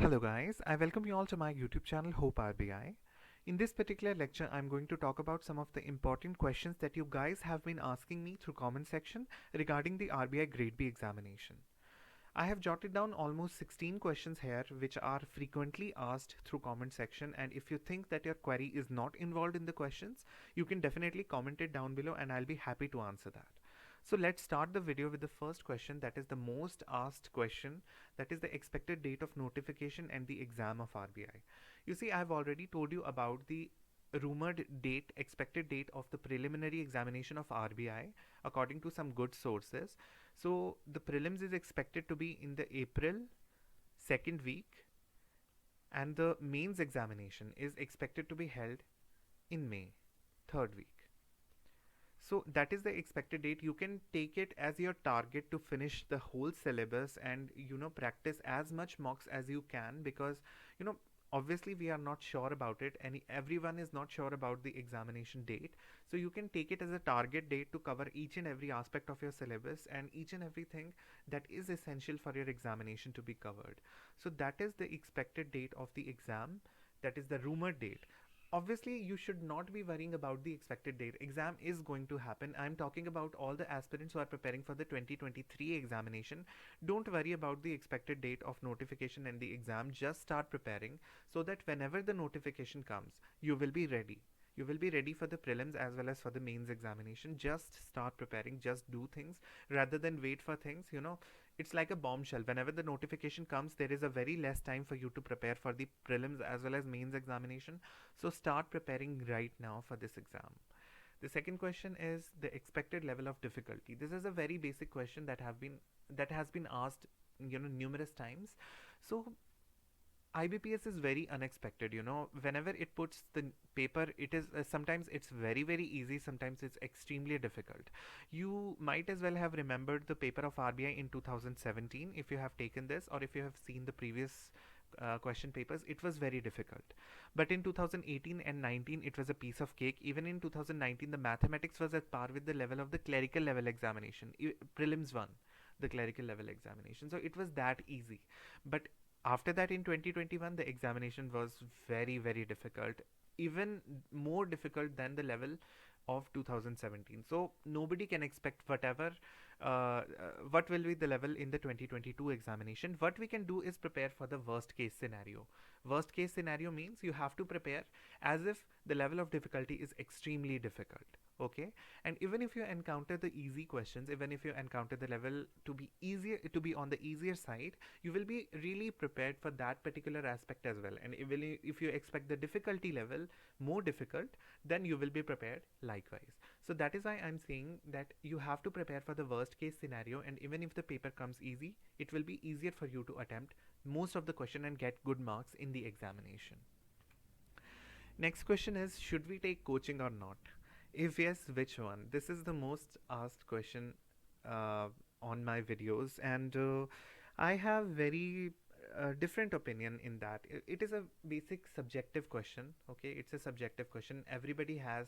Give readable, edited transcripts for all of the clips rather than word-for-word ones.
Hello guys, I welcome you all to my YouTube channel Hope RBI. In this particular lecture, I'm going to talk about some of the important questions that you guys have been asking me through comment section regarding the RBI Grade B examination. I have jotted down almost 16 questions here which are frequently asked through comment section, and if you think that your query is not involved in the questions, you can definitely comment it down below and I'll be happy to answer that. So let's start the video with the first question, that is the most asked question, that is the expected date of notification and the exam of RBI. You see, I've already told you about the rumored date, expected date of the preliminary examination of RBI according to some good sources. So the prelims is expected to be in the April second week, and the mains examination is expected to be held in May third week. So that is the expected date. You can take it as your target to finish the whole syllabus and practice as much mocks as you can, because you know obviously we are not sure about it and everyone is not sure about the examination date. So you can take it as a target date to cover each and every aspect of your syllabus and each and everything that is essential for your examination to be covered. So that is the expected date of the exam, that is the rumored date. Obviously you should not be worrying about the expected date. Exam is going to happen. I'm talking about all the aspirants who are preparing for the 2023 examination. Don't worry about the expected date of notification and the exam. Just start preparing so that whenever the notification comes, you will be ready. You will be ready for the prelims as well as for the mains examination. Just start preparing, just do things rather than wait for things. It's like a bombshell. Whenever the notification comes, there is a very less time for you to prepare for the prelims as well as mains examination. So start preparing right now for this exam. The second question is the expected level of difficulty. This is a very basic question that has been asked numerous times. So IBPS is very unexpected. Whenever it puts the paper, it is sometimes it's very easy, sometimes it's extremely difficult. You might as well have remembered the paper of RBI in 2017 if you have taken this, or if you have seen the previous question papers. It was very difficult, but in 2018 and 19 it was a piece of cake. Even in 2019 the mathematics was at par with the level of the clerical level examination, prelims 1, the clerical level examination. So it was that easy. But after that, in 2021 the examination was very difficult, even more difficult than the level of 2017. So nobody can expect what will be the level in the 2022 examination. What we can do is prepare for the worst case scenario. Worst case scenario means you have to prepare as if the level of difficulty is extremely difficult. Okay, and even if you encounter the easy questions, even if you encounter the level to be easier, to be on the easier side, you will be really prepared for that particular aspect as well. And even if you expect the difficulty level more difficult, then you will be prepared likewise. So that is why I'm saying that you have to prepare for the worst case scenario, and even if the paper comes easy, it will be easier for you to attempt most of the question and get good marks in the examination. Next question is, should we take coaching or not? If yes, which one? This is the most asked question uh, on my videos, and I have very different opinion in that. It is a basic subjective question. Okay, it's a subjective question. Everybody has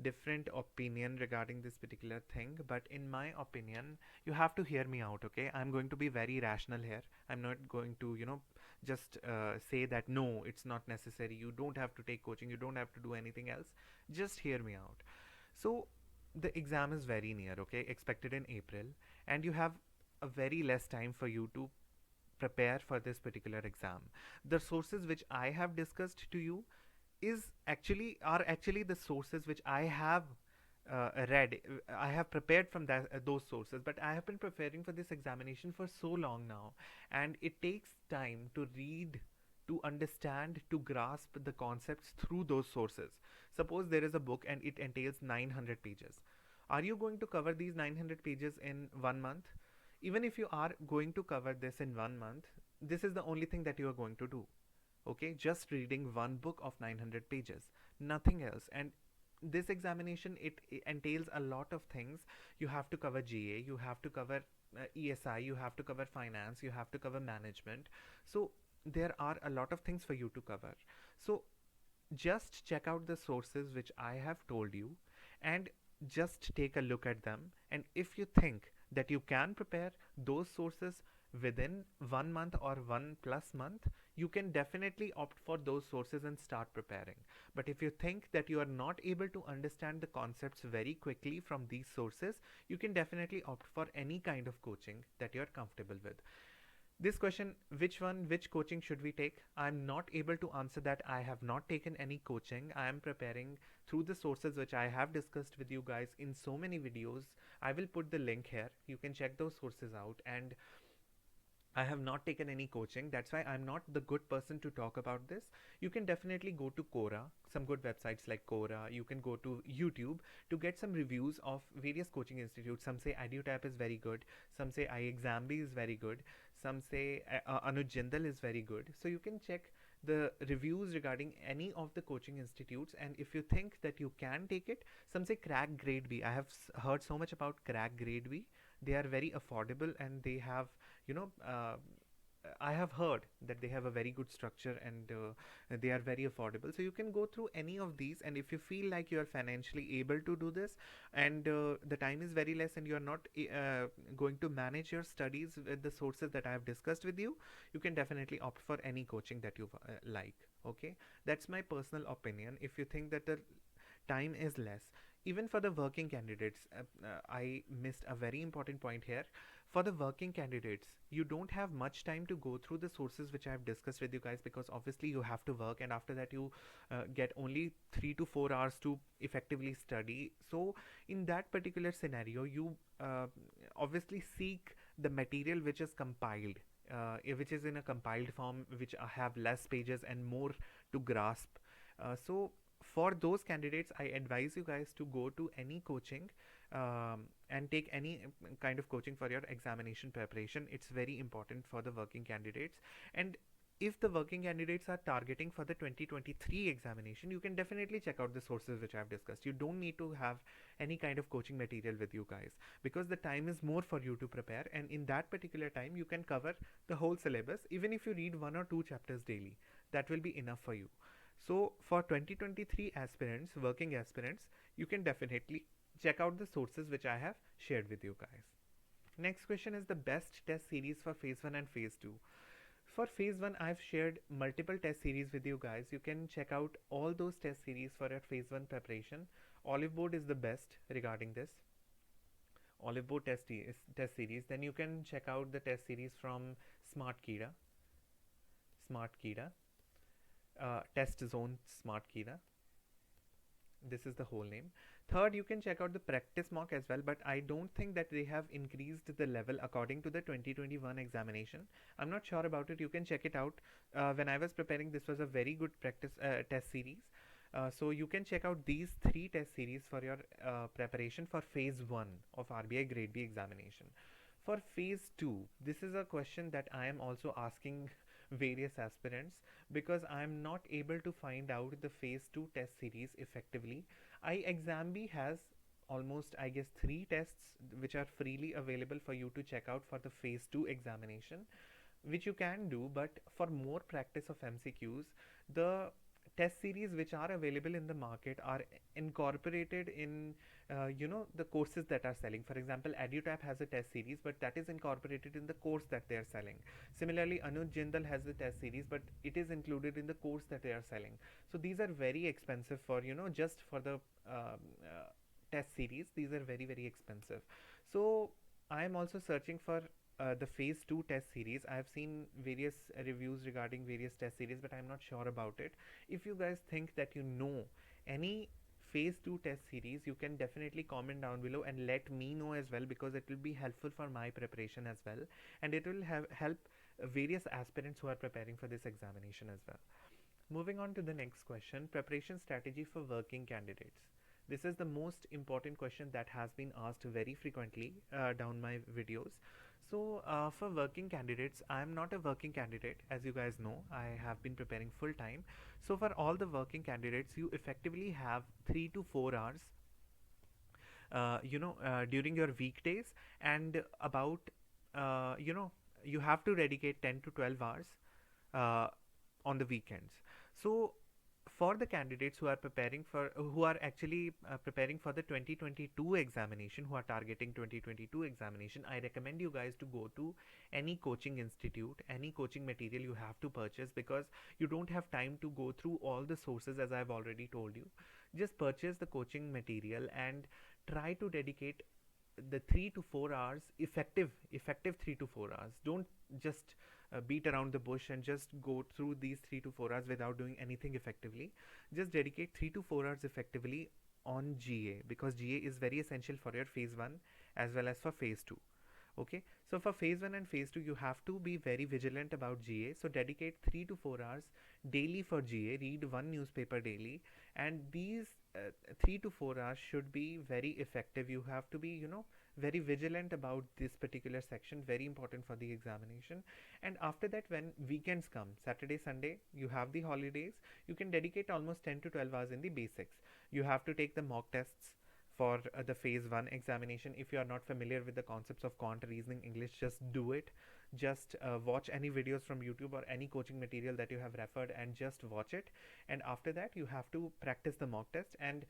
different opinion regarding this particular thing, but in my opinion, you have to hear me out. Okay, I'm going to be very rational here. I'm not going to just say that no, it's not necessary, you don't have to take coaching, you don't have to do anything else. Just hear me out. So the exam is very near, okay, expected in April, and you have a very less time for you to prepare for this particular exam. The sources which I have discussed to you are actually the sources which I have read. I have prepared from those sources, but I have been preparing for this examination for so long now, and it takes time to read, to understand, to grasp the concepts through those sources. Suppose there is a book and it entails 900 pages. Are you going to cover these 900 pages in 1 month? Even if you are going to cover this in 1 month, this is the only thing that you are going to do. Okay, just reading one book of 900 pages, nothing else. And this examination, it entails a lot of things. You have to cover GA, you have to cover ESI, you have to cover finance, you have to cover management. So there are a lot of things for you to cover. So just check out the sources which I have told you and just take a look at them. And if you think that you can prepare those sources, within 1 month or 1+ month, you can definitely opt for those sources and start preparing. But if you think that you are not able to understand the concepts very quickly from these sources, you can definitely opt for any kind of coaching that you are comfortable with. This question, which coaching should we take? I'm not able to answer that. I have not taken any coaching. I am preparing through the sources which I have discussed with you guys in so many videos. I will put the link here. You can check those sources out. And I have not taken any coaching. That's why I'm not the good person to talk about this. You can definitely go to Quora, some good websites like Quora. You can go to YouTube to get some reviews of various coaching institutes. Some say EduTap is very good. Some say iExamB is very good. Some say Anuj Jindal is very good. So you can check the reviews regarding any of the coaching institutes, and if you think that you can take it, some say Crack Grade B. I have heard so much about Crack Grade B. They are very affordable, and they have, you know, I have heard that they have a very good structure, and they are very affordable. So you can go through any of these, and if you feel like you are financially able to do this, and the time is very less, and you are not going to manage your studies with the sources that I have discussed with you, you can definitely opt for any coaching that you like. Okay, that's my personal opinion. If you think that the time is less, even for the working candidates, I missed a very important point here. For the working candidates, you don't have much time to go through the sources which I have discussed with you guys, because obviously you have to work, and after that you get only 3 to 4 hours to effectively study. So in that particular scenario, you obviously seek the material which is compiled, which is in a compiled form, which have less pages and more to grasp. So for those candidates, I advise you guys to go to any coaching, and take any kind of coaching for your examination preparation. It's very important for the working candidates. And if the working candidates are targeting for the 2023 examination, you can definitely check out the sources which I've discussed. You don't need to have any kind of coaching material with you guys, because the time is more for you to prepare, and in that particular time you can cover the whole syllabus. Even if you read 1 or 2 chapters daily, that will be enough for you. So for 2023 aspirants, working aspirants, you can definitely check out the sources which I have shared with you guys. Next question is the best test series for phase 1 and phase 2. For phase 1, I've shared multiple test series with you guys. You can check out all those test series for your phase 1 preparation. Olive Board is the best regarding this. Olive Board test series. Then you can check out the test series from Smart Kida. Test Zone Smart Kida. This is the whole name. Third, you can check out the practice mock as well, but I don't think that they have increased the level according to the 2021 examination. I'm not sure about it. You can check it out. When I was preparing, this was a very good practice test series. So you can check out these 3 test series for your preparation for phase 1 of RBI Grade B examination. For phase 2, this is a question that I am also asking various aspirants, because I am not able to find out the phase 2 test series effectively. iExamB has almost, I guess, 3 tests which are freely available for you to check out for the phase 2 examination, which you can do. But for more practice of MCQs, the test series which are available in the market are incorporated in the courses that are selling. For example, EduTap has a test series, but that is incorporated in the course that they are selling. Similarly, Anuj Jindal has a test series, but it is included in the course that they are selling. So these are very expensive for, just for the test series. These are very, very expensive. So I am also searching for the phase 2 test series. I have seen various reviews regarding various test series, but I'm not sure about it. If you guys think that you know any phase 2 test series, you can definitely comment down below and let me know as well, because it will be helpful for my preparation as well, and it will help various aspirants who are preparing for this examination as well. Moving on to the next question, preparation strategy for working candidates. This is the most important question that has been asked very frequently down my videos. So for working candidates, I am not a working candidate, as you guys know. I have been preparing full time. So for all the working candidates, you effectively have 3 to 4 hours during your weekdays, and about you have to dedicate 10 to 12 hours on the weekends. So for the candidates who are actually preparing for the 2022 examination, who are targeting 2022 examination, I recommend you guys to go to any coaching institute, any coaching material you have to purchase, because you don't have time to go through all the sources as I've already told you. Just purchase the coaching material and try to dedicate the 3 to 4 hours, effective 3 to 4 hours. Don't just beat around the bush and just go through these 3 to 4 hours without doing anything effectively. Just dedicate 3 to 4 hours effectively on GA, because GA is very essential for your phase 1 as well as for phase 2. Okay, so for phase 1 and phase 2 you have to be very vigilant about GA, so dedicate 3 to 4 hours daily for GA. Read one newspaper daily, and these 3 to 4 hours should be very effective. You have to be, very vigilant about this particular section, very important for the examination. And after that, when weekends come, Saturday, Sunday, you have the holidays, you can dedicate almost 10 to 12 hours in the basics. You have to take the mock tests for the phase 1 examination. If you are not familiar with the concepts of quant, reasoning, English, just do it. Just watch any videos from YouTube or any coaching material that you have referred, and just watch it. And after that you have to practice the mock test, and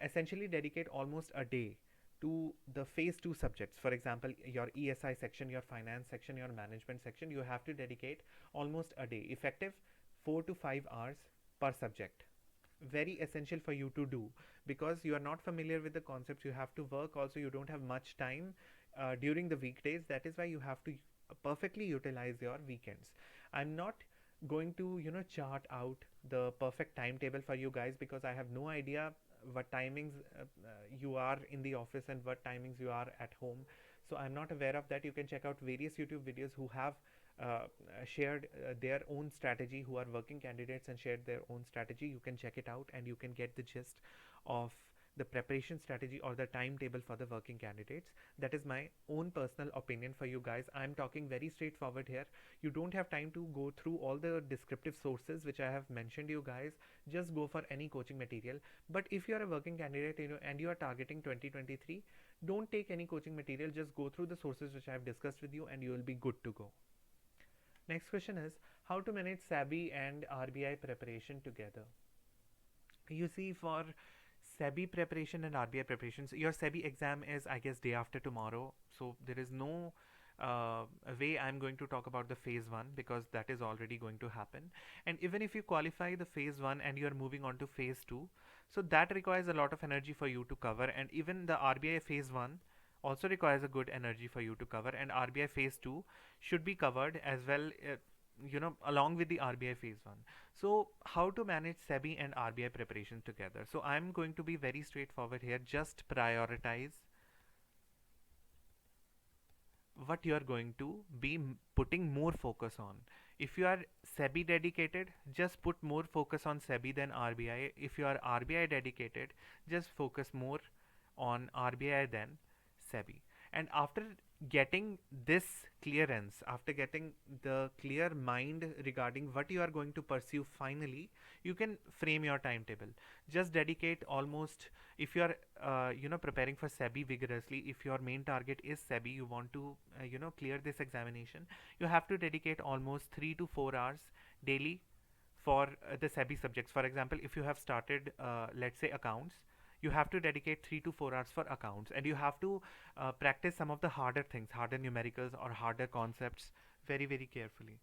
essentially dedicate almost a day to the phase 2 subjects. For example, your ESI section, your finance section, your management section, you have to dedicate almost a day, effective 4 to 5 hours per subject. Very essential for you to do, because you are not familiar with the concepts. You have to work also, you don't have much time during the weekdays. That is why you have to perfectly utilize your weekends. I'm not going to chart out the perfect timetable for you guys, because I have no idea what timings you are in the office and what timings you are at home. So I'm not aware of that. You can check out various YouTube videos who have shared their own strategy, who are working candidates and shared their own strategy. You can check it out and you can get the gist of the preparation strategy or the timetable for the working candidates. That is my own personal opinion for you guys. I'm talking very straightforward here. You don't have time to go through all the descriptive sources which I have mentioned you guys. Just go for any coaching material. But if you are a working candidate, and you are targeting 2023, don't take any coaching material. Just go through the sources which I have discussed with you and you will be good to go. Next question is how to manage SEBI and RBI preparation together. You see, for SEBI preparation and RBI preparations, your SEBI exam is, I guess, day after tomorrow. So there is no way I'm going to talk about the phase 1, because that is already going to happen. And even if you qualify the phase 1 and you're moving on to phase 2, so that requires a lot of energy for you to cover. And even the RBI phase 1 also requires a good energy for you to cover, and RBI phase 2 should be covered as well, along with the RBI phase 1. So how to manage SEBI and RBI preparation together? So I'm going to be very straightforward here. Just prioritize what you are going to be putting more focus on. If you are SEBI dedicated, just put more focus on SEBI than RBI. If you are RBI dedicated, just focus more on RBI than SEBI. And after getting this clearance, after getting the clear mind regarding what you are going to pursue, finally you can frame your timetable. Just dedicate almost, if you are preparing for SEBI vigorously, if your main target is SEBI, you want to clear this examination, you have to dedicate almost 3 to 4 hours daily for the SEBI subjects. For example, if you have started let's say accounts, you have to dedicate 3 to 4 hours for accounts, and you have to practice some of the harder things, harder numericals or harder concepts very, very carefully.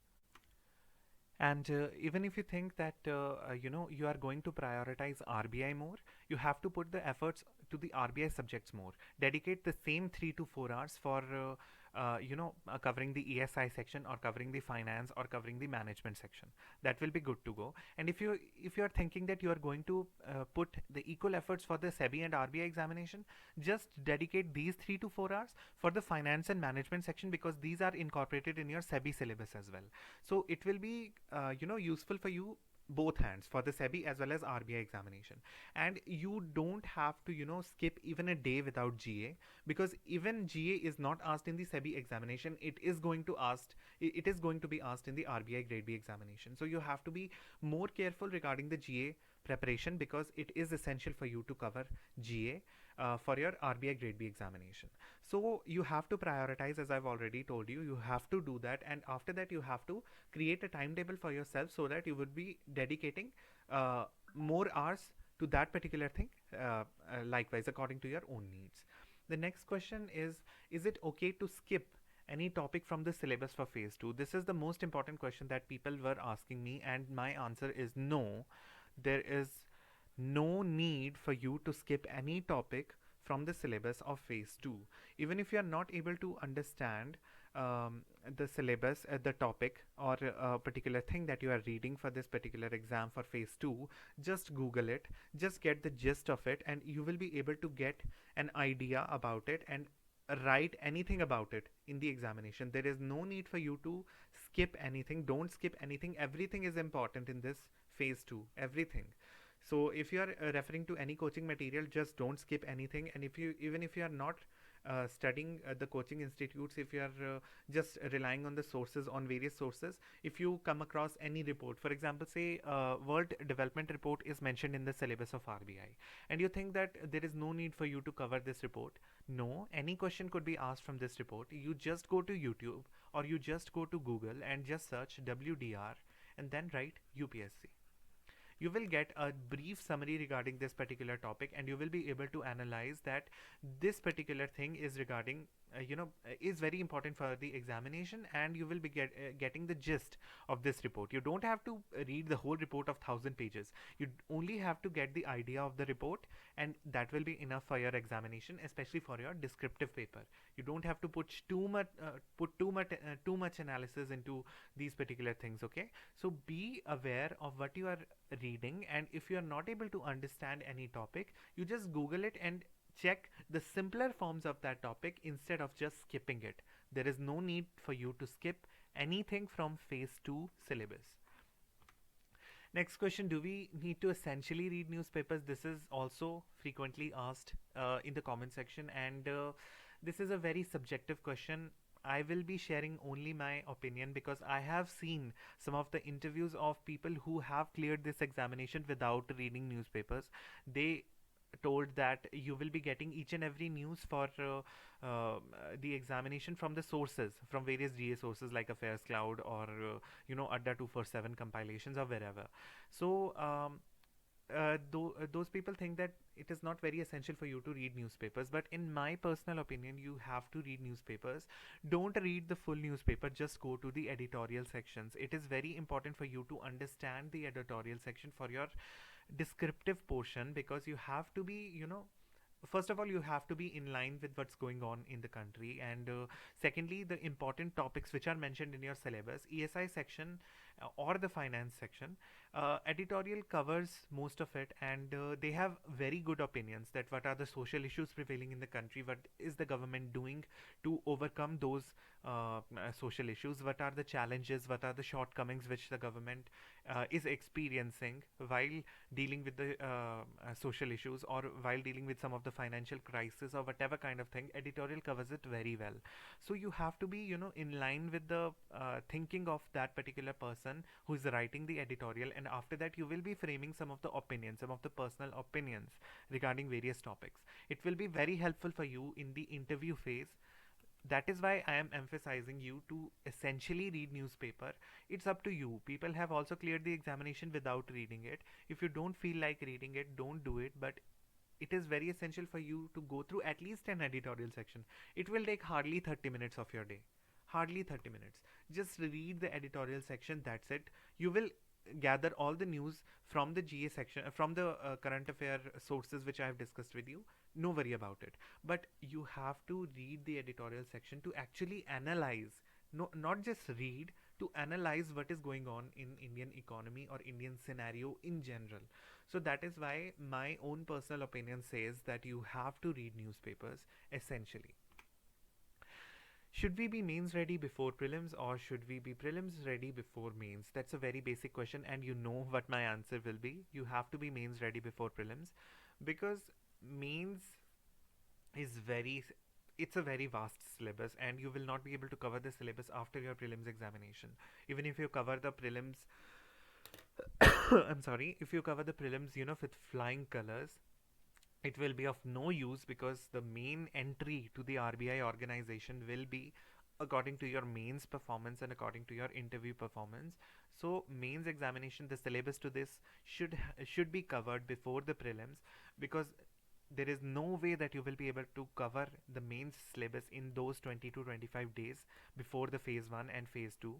And even if you think that you are going to prioritize RBI more, you have to put the efforts to the RBI subjects more. Dedicate the same 3 to 4 hours for covering the ESI section, or covering the finance, or covering the management section. That will be good to go. And if you are thinking that you are going to put the equal efforts for the SEBI and RBI examination, just dedicate these 3 to 4 hours for the finance and management section, because these are incorporated in your SEBI syllabus as well. So it will be useful for you both hands, for the SEBI as well as RBI examination. And you don't have to skip even a day without GA, because even GA is not asked in the SEBI examination. It is going to be asked in the RBI grade B examination. So you have to be more careful regarding the GA preparation, because it is essential for you to cover GA for your RBI grade B examination. So you have to prioritize, as I've already told you. You have to do that, and after that you have to create a timetable for yourself, so that you would be dedicating more hours to that particular thing, likewise according to your own needs. The next question is it okay to skip any topic from the syllabus for phase 2? This is the most important question that people were asking me, and my answer is no. There is no need for you to skip any topic from the syllabus of phase 2. Even if you are not able to understand the syllabus, the topic, or a particular thing that you are reading for this particular exam for phase 2, just google it, just get the gist of it, and you will be able to get an idea about it and write anything about it in the examination. There is no need for you to skip anything. Don't skip anything. Everything is important in this phase 2, everything. So if you are referring to any coaching material, just don't skip anything. And if you, even if you are not studying the coaching institutes, if you are just relying on the sources, on various sources, if you come across any report, for example, say world development report is mentioned in the syllabus of RBI, and you think that there is no need for you to cover this report, no, any question could be asked from this report. You just go to YouTube or you just go to Google and just search WDR and then write UPSC. You will get a brief summary regarding this particular topic, and you will be able to analyze that this particular thing is regarding is very important for the examination, and you will be getting the gist of this report. You don't have to read the whole report of 1000 pages. You only have to get the idea of the report, and that will be enough for your examination, especially for your descriptive paper. You don't have to put too much analysis into these particular things. Okay, so be aware of what you are reading, and if you are not able to understand any topic, you just google it and check the simpler forms of that topic instead of just skipping it. There is no need for you to skip anything from phase 2 syllabus. Next question, do we need to essentially read newspapers? This is also frequently asked in the comment section, and this is a very subjective question. I will be sharing only my opinion because I have seen some of the interviews of people who have cleared this examination without reading newspapers. They told that you will be getting each and every news for the examination from the sources, from various GA sources like Affairs Cloud or Adda 247 compilations or wherever. So those people think that it is not very essential for you to read newspapers, but in my personal opinion, you have to read newspapers. Don't read the full newspaper, just go to the editorial sections. It is very important for you to understand the editorial section for your descriptive portion, because you have to be, first of all, you have to be in line with what's going on in the country, and secondly, the important topics which are mentioned in your syllabus, ESI section or the finance section, editorial covers most of it, and they have very good opinions that what are the social issues prevailing in the country, what is the government doing to overcome those social issues, what are the challenges, what are the shortcomings which the government is experiencing while dealing with the social issues, or while dealing with some of the financial crisis or whatever kind of thing. Editorial covers it very well. So you have to be in line with the thinking of that particular person who is writing the editorial, and after that you will be framing some of the opinions, some of the personal opinions regarding various topics. It will be very helpful for you in the interview phase. That is why I am emphasizing you to essentially read newspaper. It's up to you. People have also cleared the examination without reading it. If you don't feel like reading it, don't do it, but it is very essential for you to go through at least an editorial section. It will take hardly 30 minutes of your day. Hardly 30 minutes. Just read the editorial section, that's it. You will gather all the news from the GA section, from the current affair sources which I have discussed with you. No worry about it. But you have to read the editorial section to actually analyze, no, not just read, to analyze what is going on in Indian economy or Indian scenario in general. So that is why my own personal opinion says that you have to read newspapers essentially. Should we be mains ready before prelims, or should we be prelims ready before mains? That's a very basic question, and you know what my answer will be. You have to be mains ready before prelims, because mains is it's a very vast syllabus, and you will not be able to cover the syllabus after your prelims examination. Even if you cover the prelims I'm sorry, if you cover the prelims with flying colors, it will be of no use, because the main entry to the RBI organization will be according to your mains performance and according to your interview performance. So mains examination, the syllabus to this should be covered before the prelims, because there is no way that you will be able to cover the mains syllabus in those 20 to 25 days before the phase 1 and phase 2.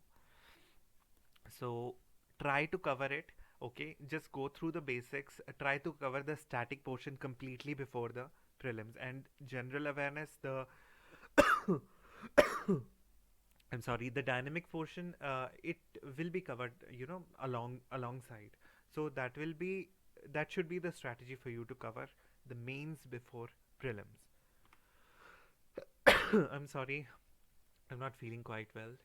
So try to cover it. Okay, just go through the basics, try to cover the static portion completely before the prelims, and general awareness, the I'm sorry, the dynamic portion, it will be covered, alongside. So that should be the strategy for you to cover the mains before prelims. I'm sorry, I'm not feeling quite well.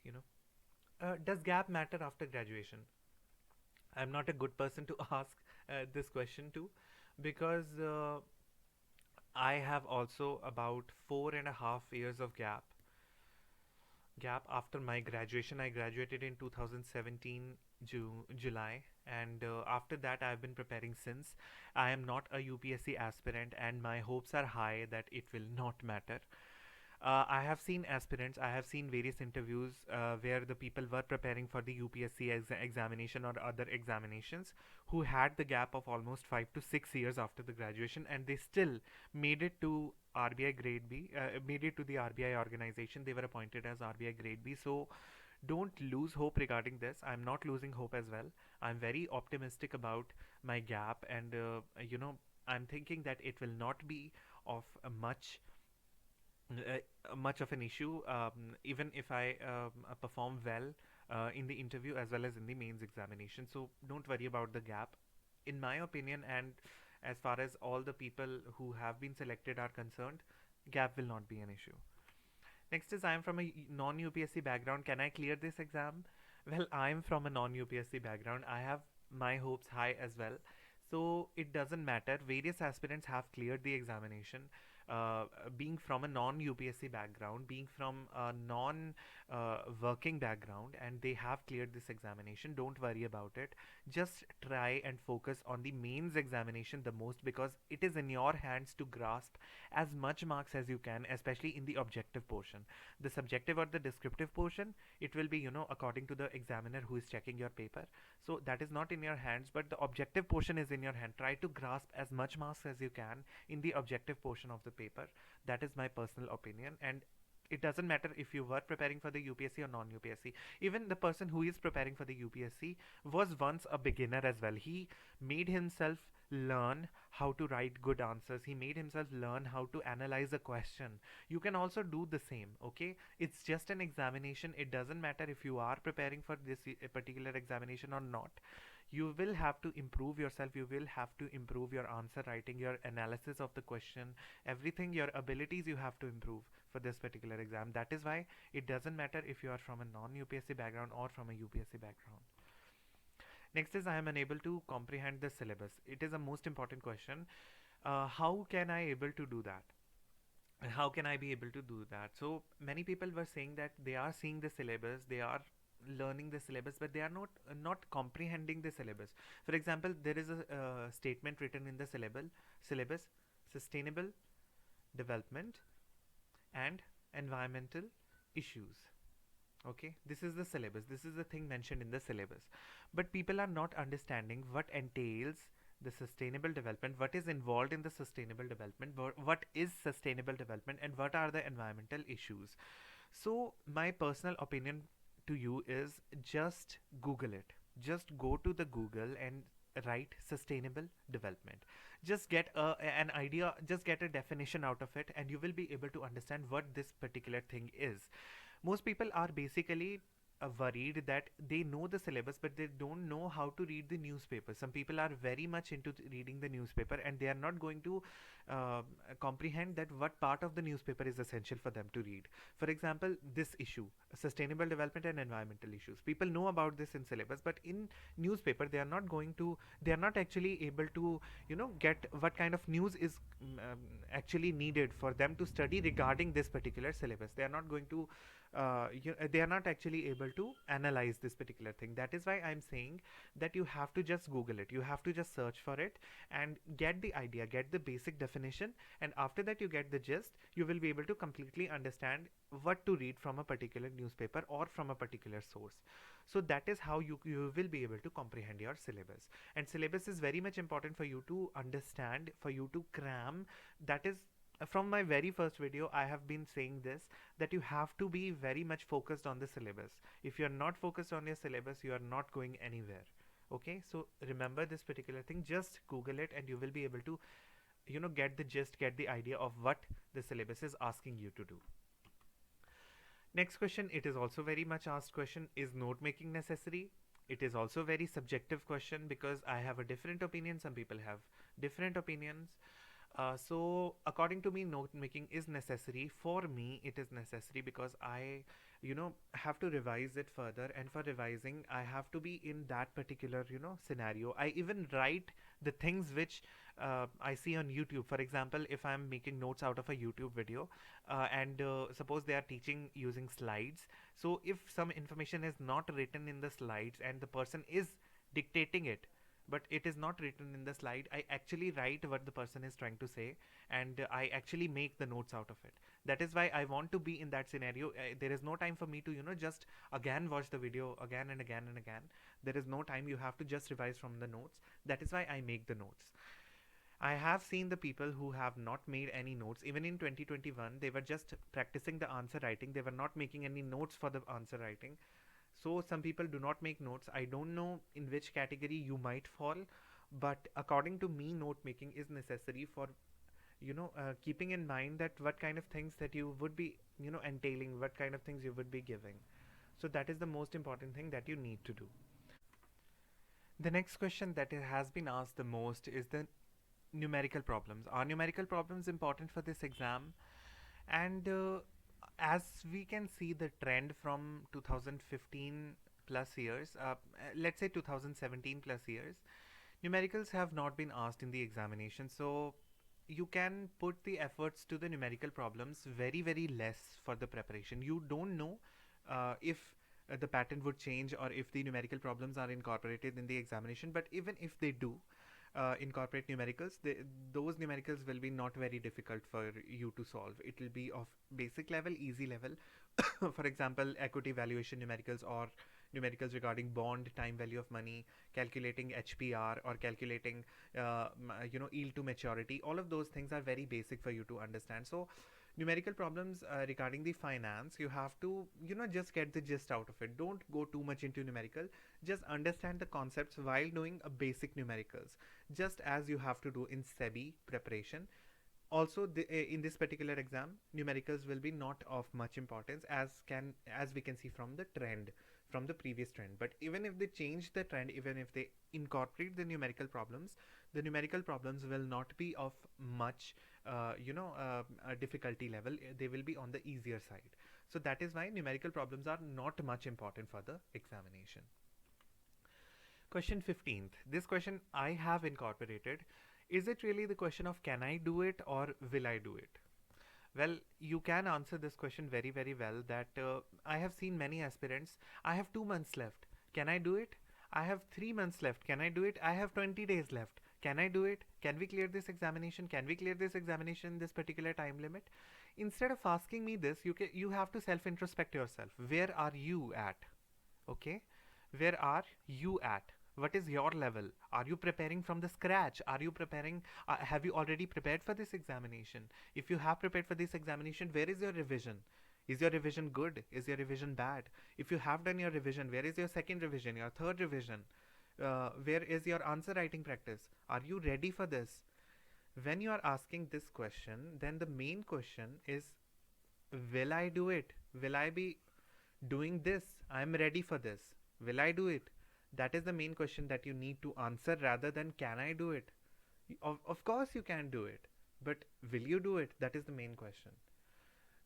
Does gap matter after graduation? I'm not a good person to ask this question to, because I have also about 4.5 years of gap after my graduation. I graduated in 2017 July, and after that I've been preparing since. I am not a UPSC aspirant, and my hopes are high that it will not matter. I have seen aspirants, I have seen various interviews where the people were preparing for the UPSC examination or other examinations, who had the gap of almost 5 to 6 years after the graduation, and they still made it to RBI Grade B, made it to the RBI organization. They were appointed as RBI Grade B. So don't lose hope regarding this. I'm not losing hope as well. I'm very optimistic about my gap, and I'm thinking that it will not be of much of an issue, even if I perform well in the interview as well as in the mains examination. So don't worry about the gap. In my opinion, and as far as all the people who have been selected are concerned, gap will not be an issue. Next is, I am from a non-UPSC background. Can I clear this exam? Well, I am from a non-UPSC background. I have my hopes high as well. So it doesn't matter. Various aspirants have cleared the examination. Being from a non-UPSC background, being from a non-working background, and they have cleared this examination. Don't worry about it. Just try and focus on the mains examination the most, because it is in your hands to grasp as much marks as you can, especially in the objective portion. The subjective or the descriptive portion, it will be, according to the examiner who is checking your paper. So that is not in your hands, but the objective portion is in your hand. Try to grasp as much marks as you can in the objective portion of the paper. That is my personal opinion, and it doesn't matter if you were preparing for the UPSC or non-UPSC. Even the person who is preparing for the UPSC was once a beginner as well. He made himself learn how to write good answers. He made himself learn how to analyze a question. You can also do the same, okay? It's just an examination. It doesn't matter if you are preparing for this particular examination or not. You will have to improve yourself. You will have to improve your answer writing, your analysis of the question, everything, your abilities you have to improve for this particular exam. That is why it doesn't matter if you are from a non-UPSC background or from a UPSC background. Next is, I am unable to comprehend the syllabus. It is a most important question. How can I able to do that? How can I be able to do that? So many people were saying that they are seeing the syllabus, they are learning the syllabus, but they are not comprehending the syllabus. For example, there is a statement written in the syllabus: sustainable development and environmental issues. Okay, this is the syllabus, this is the thing mentioned in the syllabus, but people are not understanding what entails the sustainable development, what is involved in the sustainable development, what is sustainable development, and what are the environmental issues. So my personal opinion to you is, just Google it. Just go to the Google and write sustainable development. Just get an idea, just get a definition out of it, and you will be able to understand what this particular thing is. Most people are basically worried that they know the syllabus, but they don't know how to read the newspaper. Some people are very much into reading the newspaper, and they are not going to uh, comprehend that what part of the newspaper is essential for them to read. For example, this issue, sustainable development and environmental issues, people know about this in syllabus, but in newspaper they are not actually able to get what kind of news is actually needed for them to study regarding this particular syllabus. They are not going to they are not actually able to analyze this particular thing. That is why I'm saying that you have to just Google it, you have to just search for it and get the idea, get the basic definition, and after that you get the gist. You will be able to completely understand what to read from a particular newspaper or from a particular source. So that is how you will be able to comprehend your syllabus. And syllabus is very much important for you to understand, for you to cram. That is, from my very first video I have been saying this, that you have to be very much focused on the syllabus. If you are not focused on your syllabus, you are not going anywhere. Okay, so remember this particular thing, just Google it and you will be able to get the gist, get the idea of what the syllabus is asking you to do. Next question, it is also very much asked question, is note making necessary? It is also very subjective question because I have a different opinion, some people have different opinions. So according to me, note making is necessary. For me it is necessary because I have to revise it further, and for revising I have to be in that particular scenario. I even write the things which I see on YouTube. For example, if I'm making notes out of a YouTube video, and suppose they are teaching using slides, so if some information is not written in the slides and the person is dictating it, but it is not written in the slide, I actually write what the person is trying to say, and I actually make the notes out of it. That is why I want to be in that scenario. There is no time for me to just again watch the video again and again and again. There is no time. You have to just revise from the notes. That is why I make the notes. I have seen the people who have not made any notes. Even in 2021, they were just practicing the answer writing. They were not making any notes for the answer writing. So some people do not make notes. I don't know in which category you might fall, but according to me, note making is necessary for keeping in mind that what kind of things that you would be entailing, what kind of things you would be giving. So that is the most important thing that you need to do. The next question that has been asked the most is the numerical problems. Are numerical problems important for this exam? And as we can see the trend from 2015 plus years, let's say 2017 plus years, numericals have not been asked in the examination. So you can put the efforts to the numerical problems very, very less for the preparation. You don't know if the pattern would change or if the numerical problems are incorporated in the examination, but even if they do incorporate numericals, those numericals will be not very difficult for you to solve. It will be of basic level, easy level. For example, equity valuation numericals or numericals regarding bond, time value of money, calculating HPR, or calculating yield to maturity. All of those things are very basic for you to understand. So numerical problems regarding the finance, you have to just get the gist out of it. Don't go too much into numerical. Just understand the concepts while doing a basic numericals, just as you have to do in SEBI preparation. Also in this particular exam, numericals will be not of much importance, as we can see from the trend, from the previous trend. But even if they change the trend, even if they incorporate the numerical problems, the numerical problems will not be of much difficulty level. They will be on the easier side. So that is why numerical problems are not much important for the examination. Question 15th. This question I have incorporated. Is it really the question of can I do it or will I do it? Well, you can answer this question very, very well, that I have seen many aspirants. I have 2 months left. Can I do it? I have 3 months left. Can I do it? I have 20 days left. Can I do it? Can we clear this examination? Can we clear this examination in this particular time limit? Instead of asking me this, you have to self-introspect yourself. Where are you at? Okay? Where are you at? What is your level? Are you preparing from the scratch? Are you preparing, have you already prepared for this examination? If you have prepared for this examination, where is your revision? Is your revision good? Is your revision bad? If you have done your revision, where is your second revision, your third revision? Where is your answer writing practice? Are you ready for this? When you are asking this question, then the main question is, will I do it? Will I be doing this? I'm ready for this. Will I do it? That is the main question that you need to answer, rather than can I do it? Of course you can do it, but will you do it? That is the main question.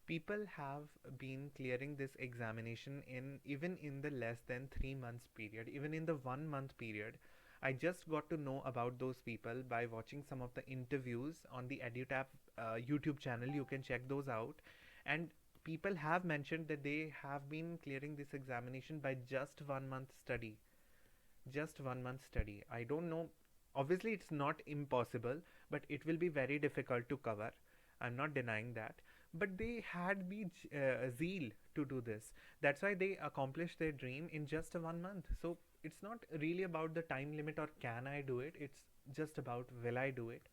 People have been clearing this examination even in the less than 3 months period, even in the 1 month period. I just got to know about those people by watching some of the interviews on the EduTap YouTube channel. You can check those out. And people have mentioned that they have been clearing this examination by just 1 month study. Just 1 month study. I don't know. Obviously, it's not impossible, but it will be very difficult to cover. I'm not denying that. But they had zeal to do this. That's why they accomplished their dream in just a 1 month. So it's not really about the time limit or can I do it. It's just about will I do it.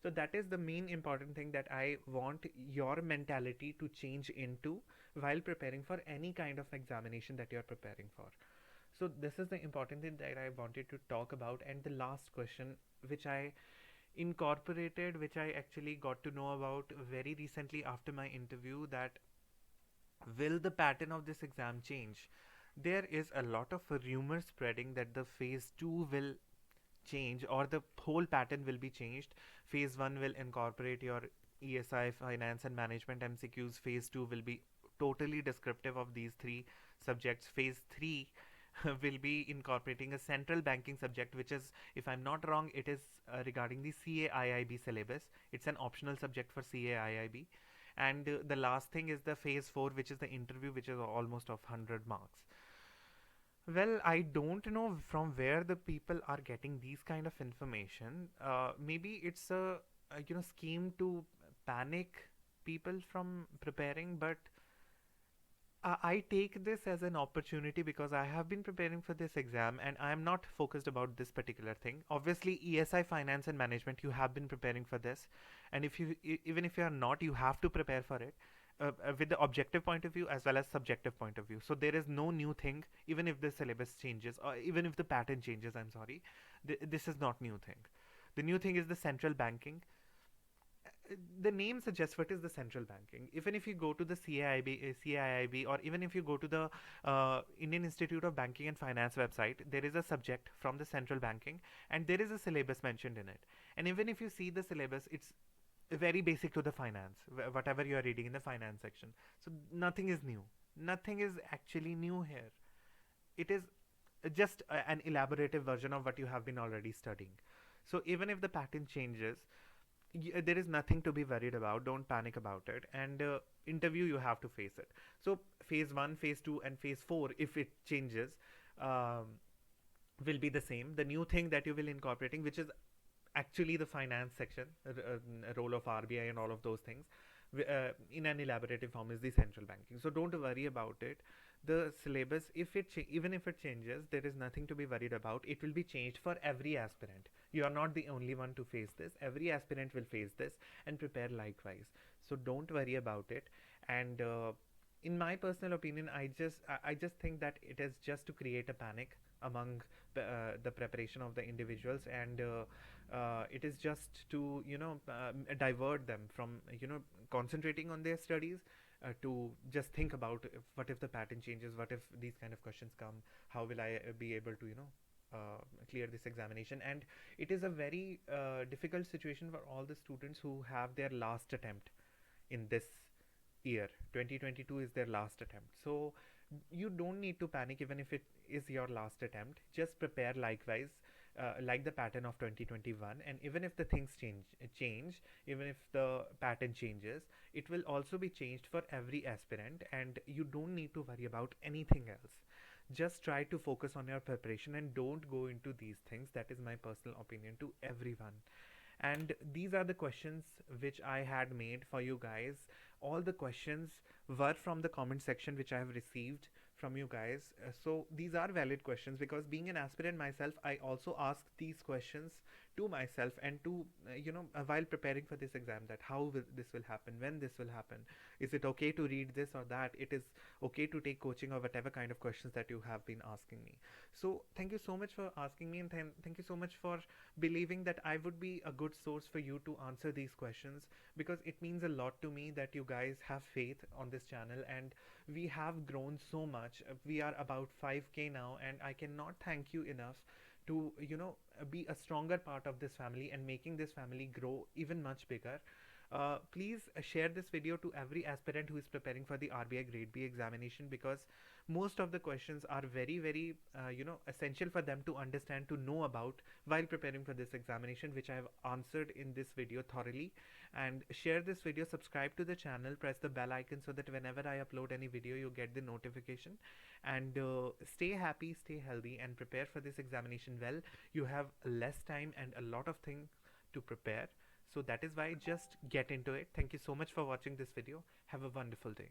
So that is the main important thing that I want your mentality to change into while preparing for any kind of examination that you're preparing for. So this is the important thing that I wanted to talk about. And the last question, which I incorporated, which I actually got to know about very recently after my interview, that will the pattern of this exam change? There is a lot of rumor spreading that the phase 2 will change or the whole pattern will be changed. Phase 1 will incorporate your ESI, finance and management MCQs. Phase 2 will be totally descriptive of these three subjects. Phase 3 will be incorporating a central banking subject, which is, if I'm not wrong, it is regarding the CAIIB syllabus. It's an optional subject for CAIIB. And the last thing is the phase 4, which is the interview, which is almost of 100 marks. Well, I don't know from where the people are getting these kind of information. Maybe it's a scheme to panic people from preparing, but I take this as an opportunity because I have been preparing for this exam and I am not focused about this particular thing. Obviously, ESI, finance and management, you have been preparing for this, and if you even if you are not, you have to prepare for it. With the objective point of view as well as subjective point of view. So there is no new thing, even if the syllabus changes or even if the pattern changes. I'm sorry, this is not new thing. The new thing is the central banking. The name suggests what is the central banking. Even if you go to the CIIB, or even if you go to the Indian Institute of Banking and Finance website, there is a subject from the central banking and there is a syllabus mentioned in it. And even if you see the syllabus, it's very basic to the finance, whatever you are reading in the finance section. So nothing is new. Nothing is actually new here. It is just an elaborative version of what you have been already studying. So even if the pattern changes, there is nothing to be worried about. Don't panic about it. And interview, you have to face it. So phase 1, phase 2 and phase 4, if it changes, um, will be the same. The new thing that you will incorporating, which is actually the finance section, role of RBI and all of those things, in an elaborative form, is the central banking. So don't worry about it. The syllabus, if it even if it changes, there is nothing to be worried about. It will be changed for every aspirant. You are not the only one to face this. Every aspirant will face this and prepare likewise. So don't worry about it. And in my personal opinion, I just think that it is just to create a panic among the preparation of the individuals, and it is just to divert them from concentrating on their studies, to just think about what if the pattern changes, what if these kind of questions come, how will I be able to clear this examination. And it is a very difficult situation for all the students who have their last attempt in this year. 2022 is their last attempt. So you don't need to panic even if it is your last attempt. Just prepare likewise, like the pattern of 2021. And even if the things change, even if the pattern changes, it will also be changed for every aspirant, and you don't need to worry about anything else. Just try to focus on your preparation and don't go into these things. That is my personal opinion to everyone. And these are the questions which I had made for you guys. All the questions were from the comment section which I have received from you guys. So these are valid questions, because being an aspirant myself, I also ask these questions to myself and to while preparing for this exam, that how this will happen, when this will happen, is it okay to read this or that, it is okay to take coaching, or whatever kind of questions that you have been asking me. So thank you so much for asking me, and thank you so much for believing that I would be a good source for you to answer these questions, because it means a lot to me that you guys have faith on this channel, and we have grown so much. We are about 5k now, and I cannot thank you enough to be a stronger part of this family and making this family grow even much bigger. Please share this video to every aspirant who is preparing for the RBI Grade B examination, because most of the questions are very essential for them to understand, to know about while preparing for this examination, which I have answered in this video thoroughly. And share this video, subscribe to the channel, press the bell icon so that whenever I upload any video you get the notification. And stay happy, stay healthy, and prepare for this examination well. You have less time and a lot of things to prepare, so that is why just get into it. Thank you so much for watching this video. Have a wonderful day.